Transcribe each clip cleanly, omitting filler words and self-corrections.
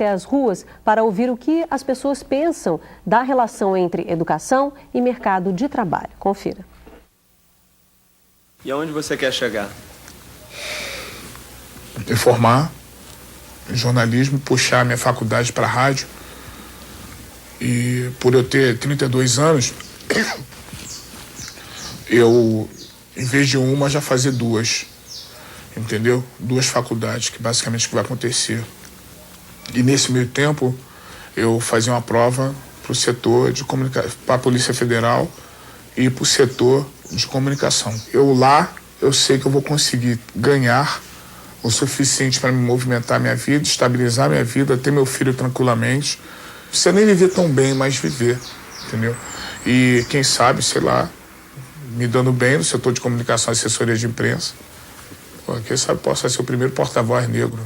até as ruas para ouvir o que as pessoas pensam da relação entre educação e mercado de trabalho. Confira. E aonde você quer chegar? Me formar em jornalismo, puxar minha faculdade para rádio. E por eu ter 32 anos, eu, em vez de uma, já fazer duas. Entendeu? Duas faculdades, que basicamente o que vai acontecer. E nesse meio tempo, eu fazia uma prova para o setor de comunicação, para a Polícia Federal e para o setor de comunicação. Eu sei que eu vou conseguir ganhar o suficiente para me movimentar minha vida, estabilizar minha vida, ter meu filho tranquilamente. Não precisa nem viver tão bem, mas viver, entendeu? E quem sabe, sei lá, me dando bem no setor de comunicação e assessoria de imprensa, quem sabe possa ser o primeiro porta-voz negro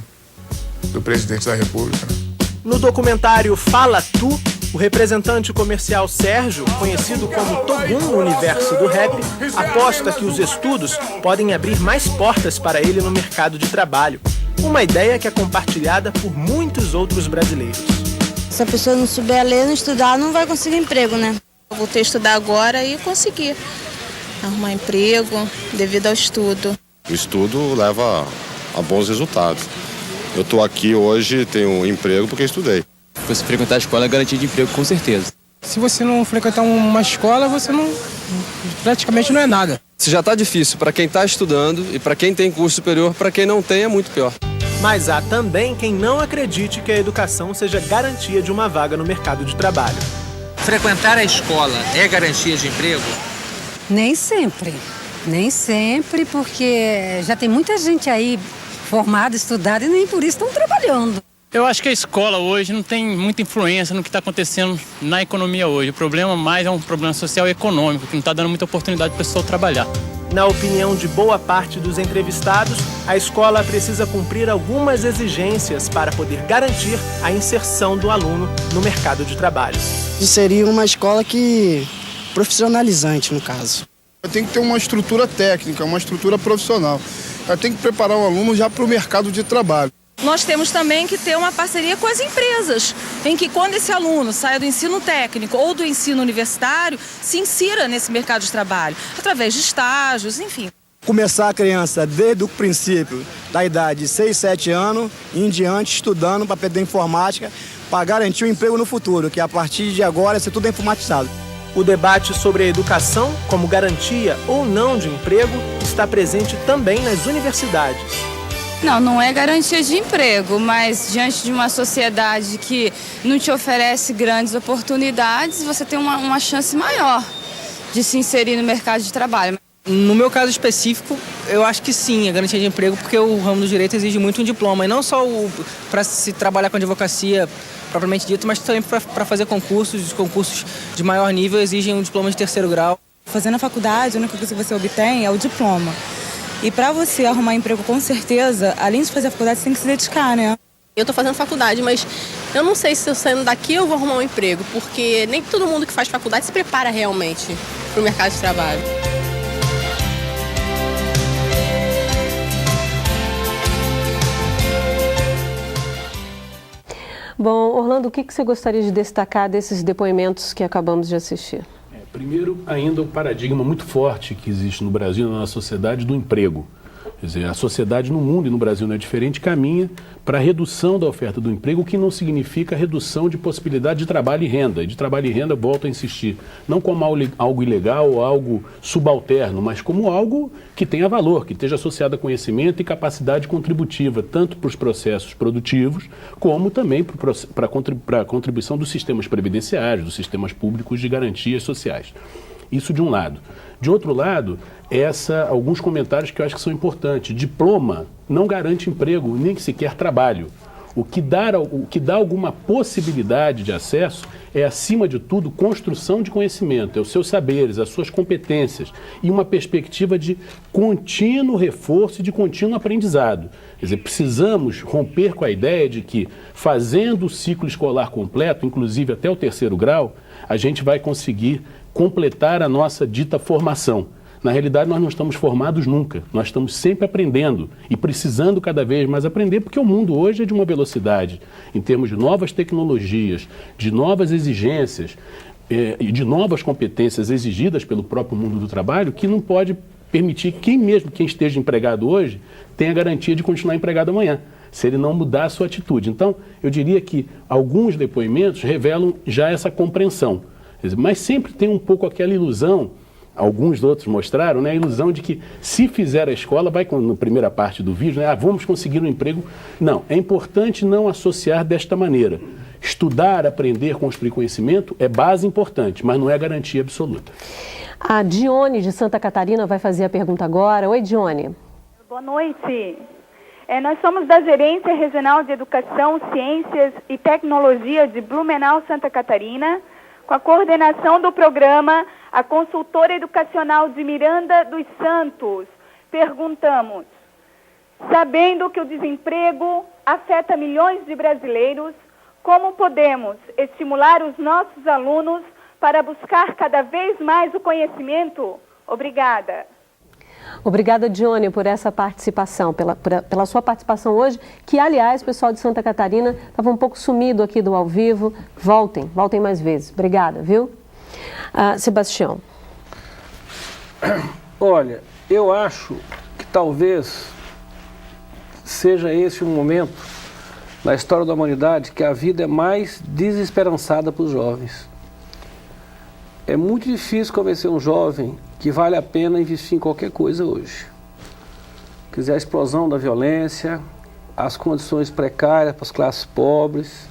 do presidente da República. Né? No documentário Fala Tu, o representante comercial Sérgio, conhecido como Togum no universo do rap, aposta que os estudos podem abrir mais portas para ele no mercado de trabalho. Uma ideia que é compartilhada por muitos outros brasileiros. Se a pessoa não souber ler, não estudar, não vai conseguir emprego, né? Eu vou ter que estudar agora e conseguir arrumar emprego devido ao estudo. O estudo leva a bons resultados. Eu estou aqui hoje, tenho um emprego porque estudei. Você frequentar a escola é garantia de emprego, com certeza. Se você não frequentar uma escola, você praticamente não é nada. Se já está difícil para quem está estudando e para quem tem curso superior, para quem não tem é muito pior. Mas há também quem não acredite que a educação seja garantia de uma vaga no mercado de trabalho. Frequentar a escola é garantia de emprego? Nem sempre. Nem sempre, porque já tem muita gente aí formada, estudada e nem por isso estão trabalhando. Eu acho que a escola hoje não tem muita influência no que está acontecendo na economia hoje. O problema mais é um problema social e econômico, que não está dando muita oportunidade para o pessoal trabalhar. Na opinião de boa parte dos entrevistados, a escola precisa cumprir algumas exigências para poder garantir a inserção do aluno no mercado de trabalho. Seria uma escola profissionalizante, no caso. Tem que ter uma estrutura técnica, uma estrutura profissional. Tem que preparar o aluno já para o mercado de trabalho. Nós temos também que ter uma parceria com as empresas, em que quando esse aluno saia do ensino técnico ou do ensino universitário, se insira nesse mercado de trabalho, através de estágios, enfim. Começar a criança desde o princípio, da idade de 6, 7 anos, em diante, estudando para aprender informática, para garantir o emprego no futuro, que a partir de agora ser tudo informatizado. O debate sobre a educação como garantia ou não de emprego está presente também nas universidades. Não é garantia de emprego, mas diante de uma sociedade que não te oferece grandes oportunidades, você tem uma chance maior de se inserir no mercado de trabalho. No meu caso específico, eu acho que sim, a garantia de emprego, porque o ramo do direito exige muito um diploma, e não só para se trabalhar com advocacia propriamente dito, mas também para fazer concursos. Os concursos de maior nível exigem um diploma de 3º grau. Fazendo a faculdade, a única coisa que você obtém é o diploma. E para você arrumar emprego, com certeza, além de fazer a faculdade, você tem que se dedicar, né? Eu estou fazendo faculdade, mas eu não sei se eu saindo daqui eu vou arrumar um emprego, porque nem todo mundo que faz faculdade se prepara realmente para o mercado de trabalho. Bom, Orlando, o que você gostaria de destacar desses depoimentos que acabamos de assistir? Primeiro, ainda o paradigma muito forte que existe no Brasil, na nossa sociedade, do emprego. Quer dizer, a sociedade no mundo e no Brasil não é diferente, caminha para a redução da oferta do emprego, o que não significa redução de possibilidade de trabalho e renda. E de trabalho e renda, volto a insistir, não como algo ilegal ou algo subalterno, mas como algo que tenha valor, que esteja associado a conhecimento e capacidade contributiva, tanto para os processos produtivos, como também para a contribuição dos sistemas previdenciários, dos sistemas públicos de garantias sociais. Isso de um lado. De outro lado, alguns comentários que eu acho que são importantes. Diploma não garante emprego, nem sequer trabalho. O que dá alguma possibilidade de acesso é, acima de tudo, construção de conhecimento, é os seus saberes, as suas competências e uma perspectiva de contínuo reforço e de contínuo aprendizado. Quer dizer, precisamos romper com a ideia de que, fazendo o ciclo escolar completo, inclusive até o 3º grau, a gente vai conseguir completar a nossa dita formação. Na realidade, nós não estamos formados nunca. Nós estamos sempre aprendendo e precisando cada vez mais aprender, porque o mundo hoje é de uma velocidade, em termos de novas tecnologias, de novas exigências e de novas competências exigidas pelo próprio mundo do trabalho, que não pode permitir que quem esteja empregado hoje tenha a garantia de continuar empregado amanhã, se ele não mudar a sua atitude. Então, eu diria que alguns depoimentos revelam já essa compreensão, mas sempre tem um pouco aquela ilusão. Alguns outros mostraram, né, a ilusão de que se fizer a escola, vai na primeira parte do vídeo, né, vamos conseguir um emprego. Não, é importante não associar desta maneira. Estudar, aprender, construir conhecimento é base importante, mas não é garantia absoluta. A Dione de Santa Catarina vai fazer a pergunta agora. Oi, Dione. Boa noite. Nós somos da Gerência Regional de Educação, Ciências e Tecnologia de Blumenau, Santa Catarina, com a coordenação do programa A Consultora Educacional de Miranda dos Santos. Perguntamos, sabendo que o desemprego afeta milhões de brasileiros, como podemos estimular os nossos alunos para buscar cada vez mais o conhecimento? Obrigada. Obrigada, Dione, por essa participação, pela sua participação hoje, que, aliás, o pessoal de Santa Catarina estava um pouco sumido aqui do ao vivo. Voltem mais vezes. Obrigada, viu? Sebastião. Olha, eu acho que talvez seja esse um momento na história da humanidade que a vida é mais desesperançada para os jovens. É muito difícil convencer um jovem que vale a pena investir em qualquer coisa hoje. Quer dizer, a explosão da violência, as condições precárias para as classes pobres,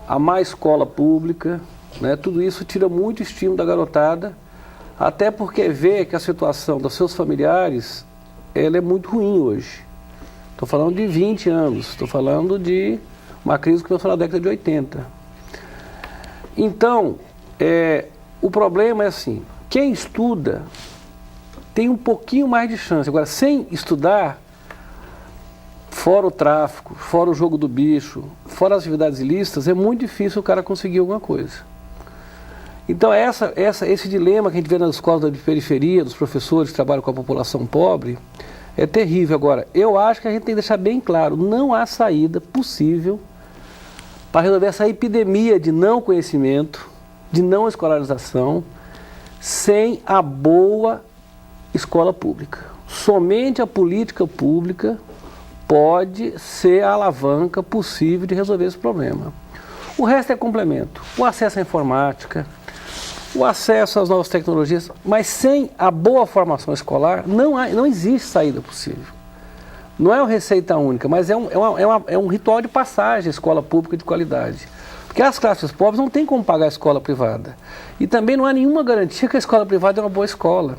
a má escola pública, né? Tudo isso tira muito estímulo da garotada, até porque vê que a situação dos seus familiares ela é muito ruim hoje. Estou falando de 20 anos, estou falando de uma crise que começou na década de 80. Então, o problema é assim, quem estuda tem um pouquinho mais de chance. Agora, sem estudar, fora o tráfico, fora o jogo do bicho, fora as atividades ilícitas, é muito difícil o cara conseguir alguma coisa. Então, esse dilema que a gente vê nas escolas de periferia, dos professores que trabalham com a população pobre, é terrível. Agora, eu acho que a gente tem que deixar bem claro, não há saída possível para resolver essa epidemia de não conhecimento, de não escolarização, sem a boa escola pública. Somente a política pública pode ser a alavanca possível de resolver esse problema. O resto é complemento. O acesso à informática, o acesso às novas tecnologias, mas sem a boa formação escolar não existe saída possível. Não é uma receita única, mas é um ritual de passagem à escola pública de qualidade. Porque as classes pobres não têm como pagar a escola privada. E também não há nenhuma garantia que a escola privada é uma boa escola.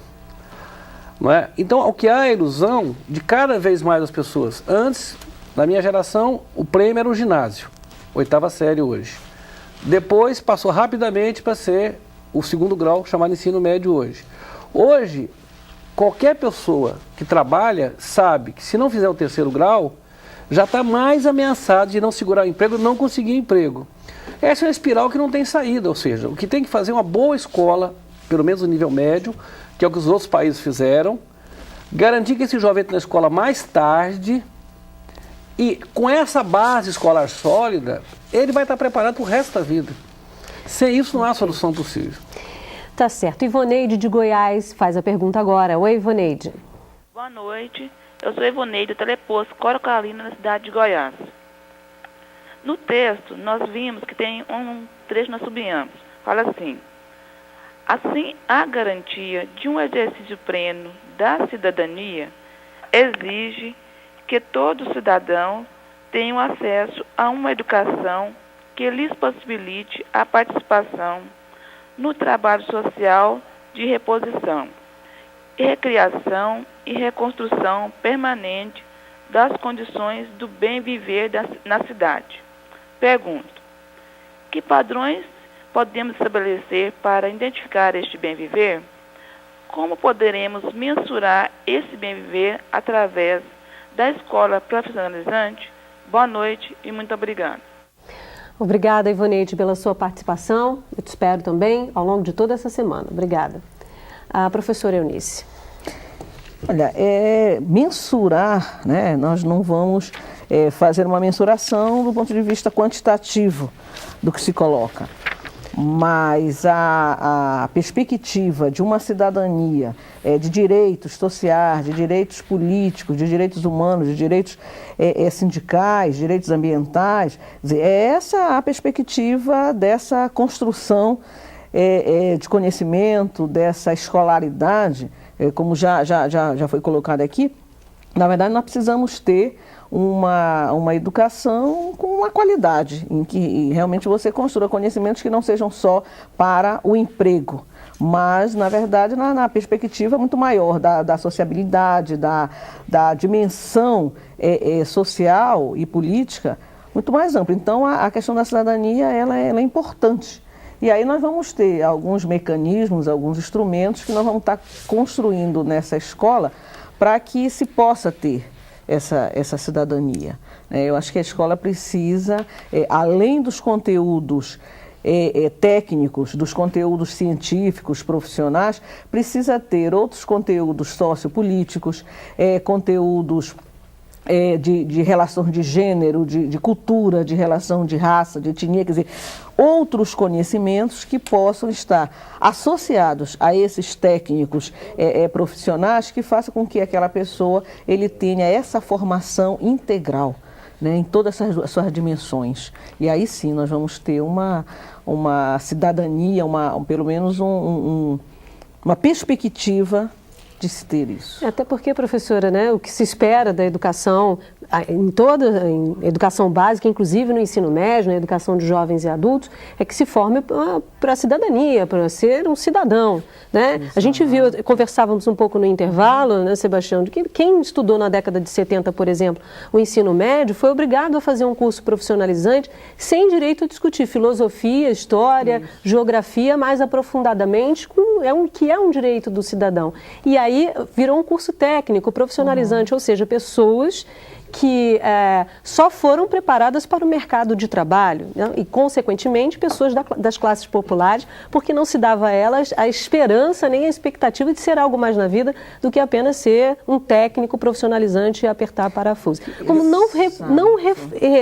Não é? Então, o que há é a ilusão de cada vez mais as pessoas. Antes, na minha geração, o prêmio era o ginásio, 8ª série hoje. Depois, passou rapidamente para ser o 2º grau, chamado ensino médio hoje. Hoje, qualquer pessoa que trabalha sabe que se não fizer o 3º grau, já está mais ameaçado de não segurar o emprego, não conseguir emprego. Essa é uma espiral que não tem saída, ou seja, o que tem que fazer é uma boa escola, pelo menos no nível médio, que é o que os outros países fizeram, garantir que esse jovem entre na escola mais tarde e com essa base escolar sólida, ele vai estar preparado para o resto da vida. Sem isso não há solução possível. Tá certo. Ivoneide de Goiás faz a pergunta agora. Oi, Ivoneide. Boa noite. Eu sou Ivoneide, do Teleposto Corocalina, na cidade de Goiás. No texto, nós vimos que tem um trecho nós sublinhamos. Fala assim: assim, a garantia de um exercício pleno da cidadania exige que todo cidadão tenha acesso a uma educação que lhes possibilite a participação no trabalho social de reposição, recriação e reconstrução permanente das condições do bem viver na cidade. Pergunto: que padrões podemos estabelecer para identificar este bem viver? Como poderemos mensurar esse bem viver através da escola profissionalizante? Boa noite e muito obrigada. Obrigada, Ivoneide, pela sua participação. Eu te espero também ao longo de toda essa semana. Obrigada. A professora Eunice. Olha, mensurar, né? Nós não vamos fazer uma mensuração do ponto de vista quantitativo do que se coloca. Mas a perspectiva de uma cidadania, de direitos sociais, de direitos políticos, de direitos humanos, de direitos sindicais, direitos ambientais, é essa a perspectiva dessa construção de conhecimento, dessa escolaridade, como já foi colocado aqui. Na verdade, nós precisamos ter uma educação com uma qualidade, em que realmente você construa conhecimentos que não sejam só para o emprego, mas, na verdade, na perspectiva muito maior da sociabilidade, da dimensão social e política muito mais ampla. Então, a questão da cidadania ela é importante. E aí nós vamos ter alguns mecanismos, alguns instrumentos que nós vamos estar construindo nessa escola para que se possa ter essa cidadania. Eu acho que a escola precisa, além dos conteúdos técnicos, dos conteúdos científicos, profissionais, precisa ter outros conteúdos sociopolíticos, conteúdos de relação de gênero, de cultura, de relação de raça, de etnia, quer dizer, outros conhecimentos que possam estar associados a esses técnicos profissionais que façam com que aquela pessoa ele tenha essa formação integral, né, em todas as suas dimensões. E aí sim nós vamos ter uma cidadania, pelo menos uma perspectiva de se ter isso. Até porque, professora, né, o que se espera da educação, em educação básica, inclusive no ensino médio, na educação de jovens e adultos, é que se forme para a cidadania, para ser um cidadão, né? A gente viu, conversávamos um pouco no intervalo, né, Sebastião, de que quem estudou na década de 70, por exemplo, o ensino médio, foi obrigado a fazer um curso profissionalizante sem direito a discutir filosofia, história, geografia mais aprofundadamente, que é um direito do cidadão. E aí virou um curso técnico, profissionalizante, ou seja, pessoas que só foram preparadas para o mercado de trabalho, né? E, consequentemente, pessoas das classes populares, porque não se dava a elas a esperança nem a expectativa de ser algo mais na vida do que apenas ser um técnico profissionalizante e apertar parafuso. Como não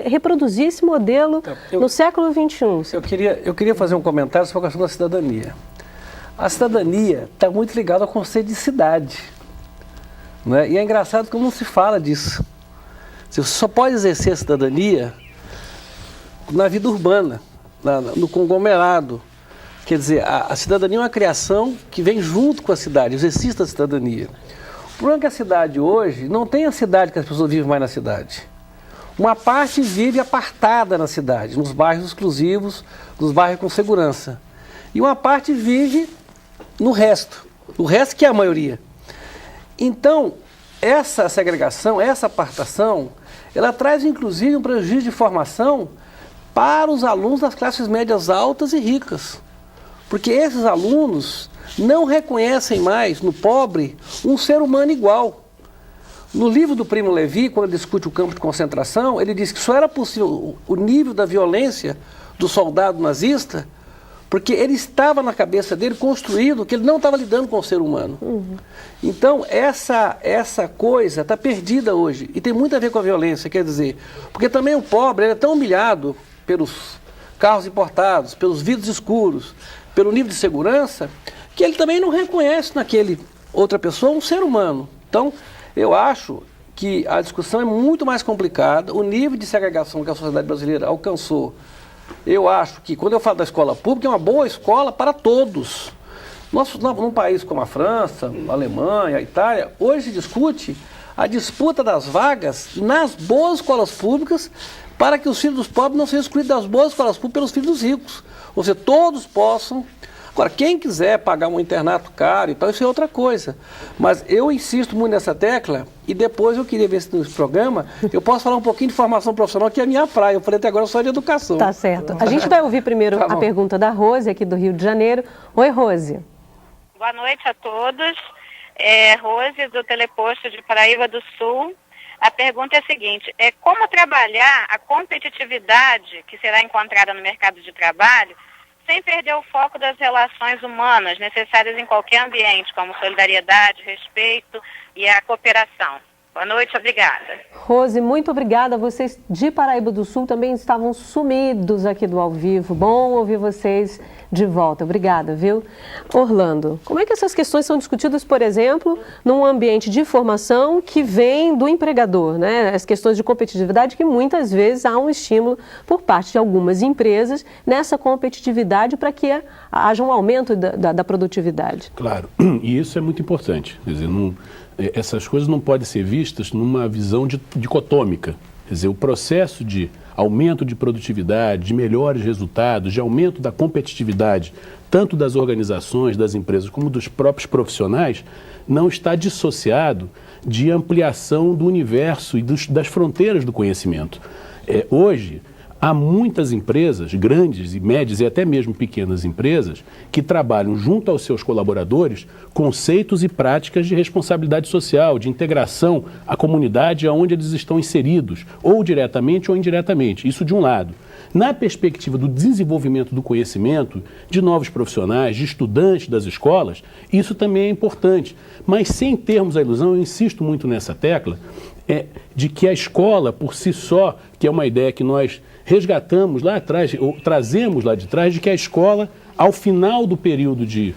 reproduzir esse modelo no século XXI? Eu queria fazer um comentário sobre a questão da cidadania. A cidadania está muito ligada ao conceito de cidade, né? E é engraçado como não se fala disso. Você só pode exercer a cidadania na vida urbana, no conglomerado. Quer dizer, a cidadania é uma criação que vem junto com a cidade, o exercício da cidadania. O problema é que a cidade hoje não tem a cidade que as pessoas vivem mais na cidade. Uma parte vive apartada na cidade, nos bairros exclusivos, nos bairros com segurança. E uma parte vive no resto, o resto que é a maioria. Então, essa segregação, essa apartação, ela traz inclusive um prejuízo de formação para os alunos das classes médias altas e ricas. Porque esses alunos não reconhecem mais no pobre um ser humano igual. No livro do Primo Levi, quando ele discute o campo de concentração, ele diz que só era possível o nível da violência do soldado nazista porque ele estava na cabeça dele construído que ele não estava lidando com o ser humano. Então, essa coisa está perdida hoje. E tem muito a ver com a violência, quer dizer, porque também o pobre ele é tão humilhado pelos carros importados, pelos vidros escuros, pelo nível de segurança, que ele também não reconhece naquele outra pessoa um ser humano. Então, eu acho que a discussão é muito mais complicada, o nível de segregação que a sociedade brasileira alcançou. Eu acho que, quando eu falo da escola pública, é uma boa escola para todos. Num país como a França, a Alemanha, a Itália, hoje se discute a disputa das vagas nas boas escolas públicas para que os filhos dos pobres não sejam excluídos das boas escolas públicas pelos filhos dos ricos. Ou seja, todos possam. Agora, quem quiser pagar um internato caro e tal, isso é outra coisa. Mas eu insisto muito nessa tecla e depois eu queria ver se nesse programa eu posso falar um pouquinho de formação profissional, que é a minha praia. Eu falei até agora só de educação. Tá certo. A gente vai ouvir primeiro a pergunta da Rose, aqui do Rio de Janeiro. Oi, Rose. Boa noite a todos. Rose, do Teleposto de Paraíba do Sul. A pergunta é a seguinte: como trabalhar a competitividade que será encontrada no mercado de trabalho sem perder o foco das relações humanas necessárias em qualquer ambiente, como solidariedade, respeito e a cooperação. Boa noite, obrigada. Rose, muito obrigada. Vocês de Paraíba do Sul também estavam sumidos aqui do Ao Vivo. Bom ouvir vocês de volta. Obrigada, viu? Orlando, como é que essas questões são discutidas, por exemplo, num ambiente de formação que vem do empregador, né? As questões de competitividade, que muitas vezes há um estímulo por parte de algumas empresas nessa competitividade para que haja um aumento da produtividade. Claro, e isso é muito importante. Quer dizer, essas coisas não podem ser vistas numa visão dicotômica. Quer dizer, o processo de aumento de produtividade, de melhores resultados, de aumento da competitividade, tanto das organizações, das empresas, como dos próprios profissionais, não está dissociado de ampliação do universo e das fronteiras do conhecimento. Hoje, há muitas empresas, grandes e médias e até mesmo pequenas empresas, que trabalham junto aos seus colaboradores conceitos e práticas de responsabilidade social, de integração à comunidade onde eles estão inseridos, ou diretamente ou indiretamente. Isso de um lado. Na perspectiva do desenvolvimento do conhecimento, de novos profissionais, de estudantes das escolas, isso também é importante. Mas sem termos a ilusão, eu insisto muito nessa tecla, de que a escola por si só, que é uma ideia que nós resgatamos lá atrás, ou trazemos lá de trás, de que a escola, ao final do período de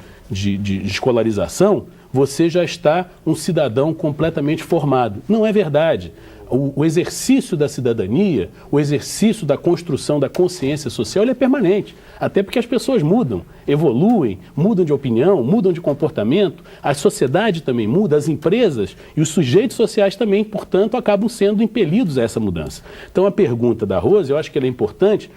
escolarização, você já está um cidadão completamente formado. Não é verdade. O exercício da cidadania, o exercício da construção da consciência social, ele é permanente. Até porque as pessoas mudam, evoluem, mudam de opinião, mudam de comportamento, a sociedade também muda, as empresas e os sujeitos sociais também, portanto, acabam sendo impelidos a essa mudança. Então a pergunta da Rose, eu acho que ela é importante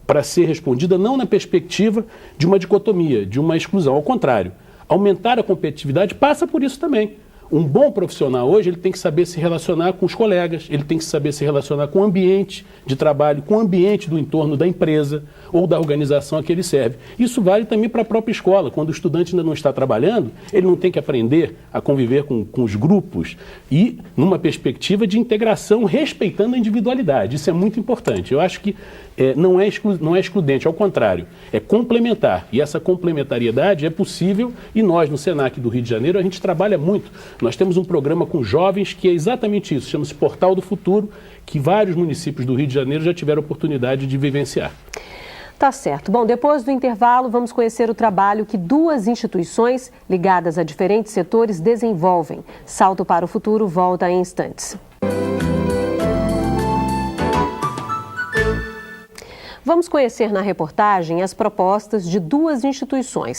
para ser respondida não na perspectiva de uma dicotomia, de uma exclusão. Ao contrário, aumentar a competitividade passa por isso também. Um bom profissional hoje, ele tem que saber se relacionar com os colegas, ele tem que saber se relacionar com o ambiente de trabalho, com o ambiente do entorno da empresa ou da organização a que ele serve. Isso vale também para a própria escola. Quando o estudante ainda não está trabalhando, ele não tem que aprender a conviver com os grupos e numa perspectiva de integração, respeitando a individualidade. Isso é muito importante. Eu acho que não é excludente, ao contrário, é complementar. E essa complementariedade é possível e nós, no Senac do Rio de Janeiro, a gente trabalha muito. Nós temos um programa com jovens que é exatamente isso, chama-se Portal do Futuro, que vários municípios do Rio de Janeiro já tiveram oportunidade de vivenciar. Tá certo. Bom, depois do intervalo, vamos conhecer o trabalho que duas instituições ligadas a diferentes setores desenvolvem. Salto para o Futuro volta em instantes. Vamos conhecer na reportagem as propostas de duas instituições.